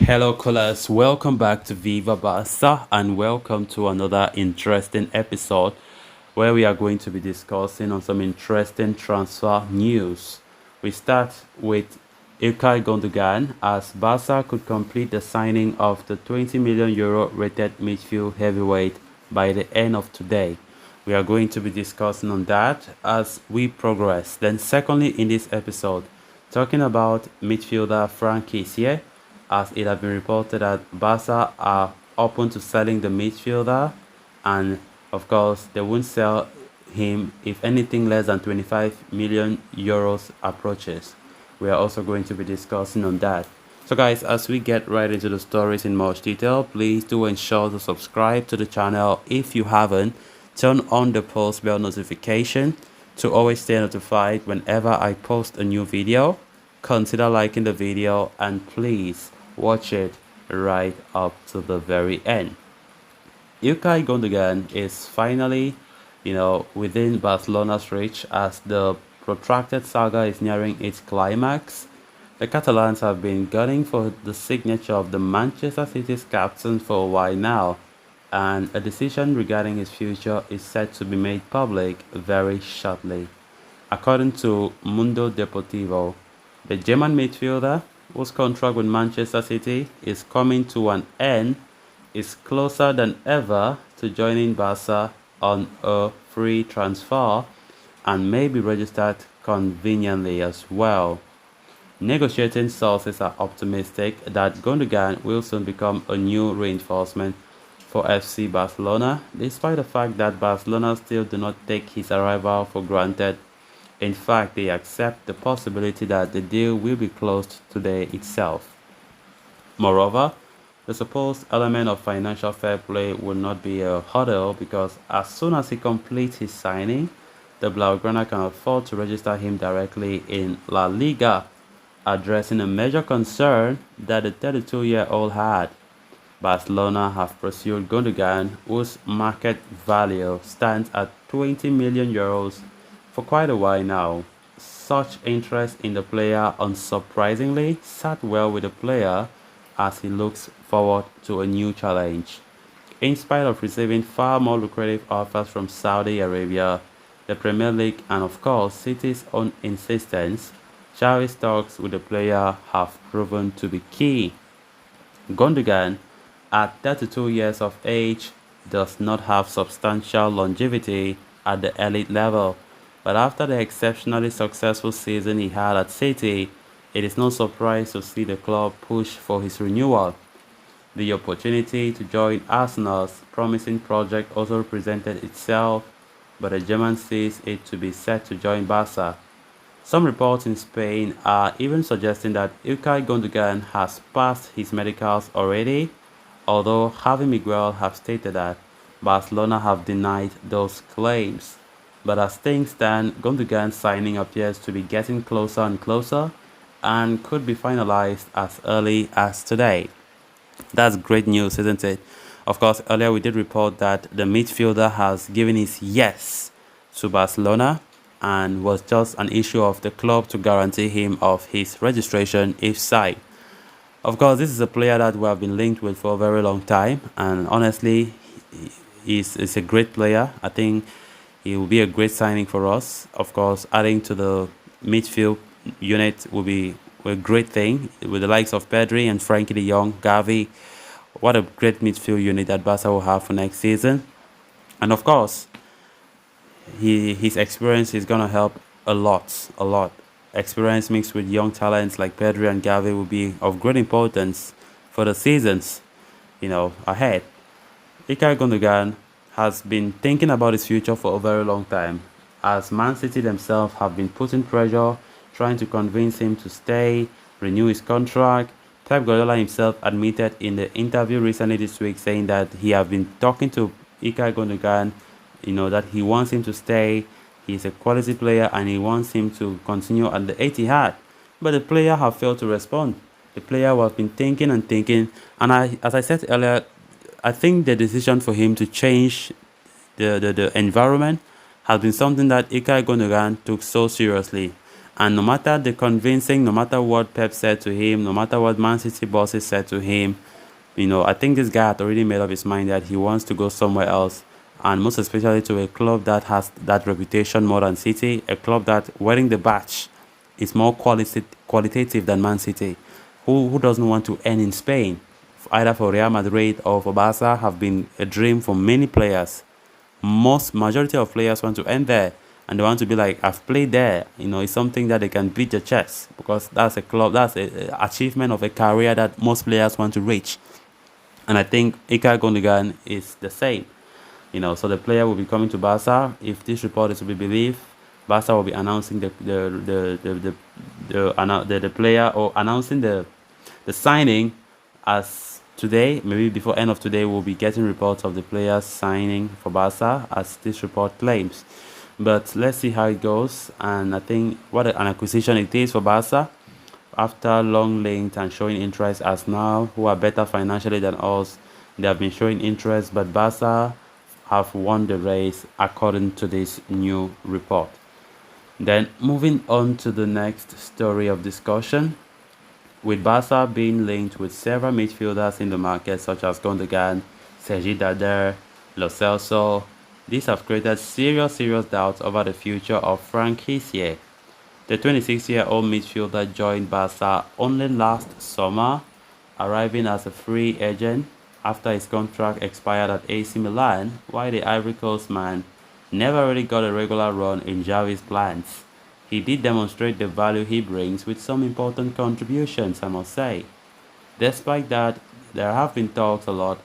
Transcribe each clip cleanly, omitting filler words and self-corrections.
Hello, callers. Welcome back to Viva Barca and welcome to another interesting episode where we are going to be discussing on some interesting transfer news. We start with Ilkay Gundogan as Barca could complete the signing of the 20 million euro rated midfield heavyweight by the end of today. We are going to be discussing on that as we progress. Then, secondly, in this episode, talking about midfielder Franck Kessie, as it has been reported that Barca are open to selling the midfielder, and of course, they won't sell him if anything less than 25 million euros approaches. We are also going to be discussing on that. So guys, as we get right into the stories in much detail, please do ensure to subscribe to the channel if you haven't. Turn on the post bell notification to always stay notified whenever I post a new video. Consider liking the video and please watch it right up to the very end. Ilkay Gundogan is finally, within Barcelona's reach as the protracted saga is nearing its climax. The Catalans have been gunning for the signature of the Manchester City's captain for a while now, and a decision regarding his future is set to be made public very shortly. According to Mundo Deportivo, the German midfielder, whose contract with Manchester City is coming to an end, is closer than ever to joining Barca on a free transfer and may be registered conveniently as well. Negotiating sources are optimistic that Gundogan will soon become a new reinforcement for FC Barcelona, despite the fact that Barcelona still do not take his arrival for granted. In fact, they accept the possibility that the deal will be closed today itself. Moreover, the supposed element of financial fair play will not be a hurdle because as soon as he completes his signing, the Blaugrana can afford to register him directly in La Liga, addressing a major concern that the 32-year-old had. Barcelona have pursued Gundogan, whose market value stands at 20 million euros for quite a while now. Such interest in the player unsurprisingly sat well with the player as he looks forward to a new challenge. In spite of receiving far more lucrative offers from Saudi Arabia, the Premier League and of course City's own insistence, Xavi's talks with the player have proven to be key. Gundogan, at 32 years of age, does not have substantial longevity at the elite level, but after the exceptionally successful season he had at City, it is no surprise to see the club push for his renewal. The opportunity to join Arsenal's promising project also presented itself, but the German sees it to be set to join Barca. Some reports in Spain are even suggesting that Ilkay Gundogan has passed his medicals already, although Javi Miguel have stated that Barcelona have denied those claims. But as things stand, Gundogan's signing appears to be getting closer and closer and could be finalized as early as today. That's great news, isn't it? Of course, earlier we did report that the midfielder has given his yes to Barcelona and was just an issue of the club to guarantee him of his registration if signed. Of course, this is a player that we have been linked with for a very long time, and honestly, he's a great player. I think he will be a great signing for us. Of course, adding to the midfield unit will be a great thing with the likes of Pedri and Frankie de Jong, Gavi. What a great midfield unit that Barca will have for next season. And of course, his experience is going to help a lot, a lot. Experience mixed with young talents like Pedri and Gavi will be of great importance for the seasons, ahead. Ilkay Gundogan has been thinking about his future for a very long time, as Man City themselves have been putting pressure, trying to convince him to stay, renew his contract. Pep Guardiola himself admitted in the interview recently this week saying that he have been talking to Ilkay Gundogan, that he wants him to stay. He's a quality player and he wants him to continue at the Etihad. But the player have failed to respond. The player has been thinking and thinking. And as I said earlier, I think the decision for him to change the environment has been something that Ilkay Gundogan took so seriously. And no matter the convincing, no matter what Pep said to him, no matter what Man City bosses said to him, I think this guy had already made up his mind that he wants to go somewhere else, and most especially to a club that has that reputation more than City, a club that wearing the badge is more qualitative than Man City. Who doesn't want to earn in Spain? Either for Real Madrid or for Barca have been a dream for many players. Majority of players want to end there, and they want to be like, I've played there. It's something that they can beat the chest, because that's a club, that's a achievement of a career that most players want to reach. And I think Ilkay Gundogan is the same. So the player will be coming to Barca. If this report is to be believed, Barca will be announcing the player, or announcing the signing as today. Maybe before end of today, we'll be getting reports of the players signing for Barca, as this report claims. But let's see how it goes. And I think what an acquisition it is for Barca. After long length and showing interest, as now who are better financially than us, they have been showing interest, but Barca have won the race according to this new report. Then moving on to the next story of discussion, with Barca being linked with several midfielders in the market such as Gundogan, Sergi Darder, Lo Celso. These have created serious doubts over the future of Franck Kessie. The 26-year-old midfielder joined Barca only last summer, arriving as a free agent after his contract expired at AC Milan, while the Ivory Coast man never really got a regular run in Xavi's plans. He did demonstrate the value he brings with some important contributions, I must say. Despite that, there have been talks a lot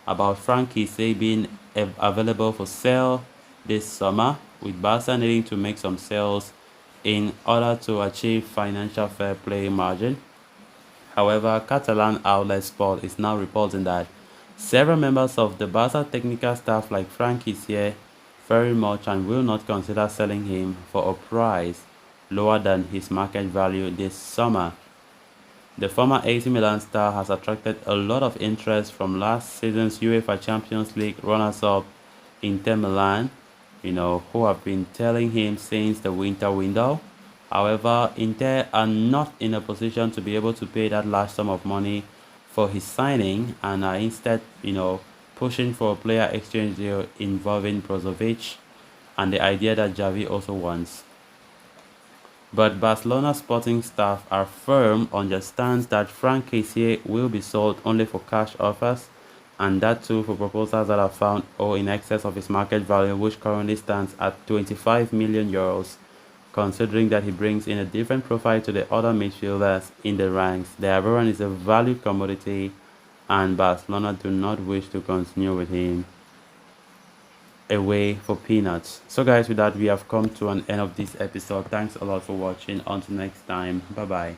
about Franck Kessie being available for sale this summer, with Barca needing to make some sales in order to achieve financial fair play margin. However, Catalan outlet Sport is now reporting that several members of the Barca technical staff like Franck Kessie very much and will not consider selling him for a price lower than his market value this summer. The former AC Milan star has attracted a lot of interest from last season's UEFA Champions League runners-up Inter Milan, who have been telling him since the winter window. However, Inter are not in a position to be able to pay that large sum of money for his signing, and are instead, pushing for a player exchange deal involving Brozovic and the idea that Xavi also wants. But Barcelona sporting staff are firm on their stance that Franck Kessie will be sold only for cash offers, and that too for proposals that are found or in excess of his market value, which currently stands at 25 million euros. Considering that he brings in a different profile to the other midfielders in the ranks, the Ivorian is a valued commodity, and Barcelona do not wish to continue with him away for peanuts. So guys, with that, we have come to an end of this episode. Thanks a lot for watching. Until next time, bye bye.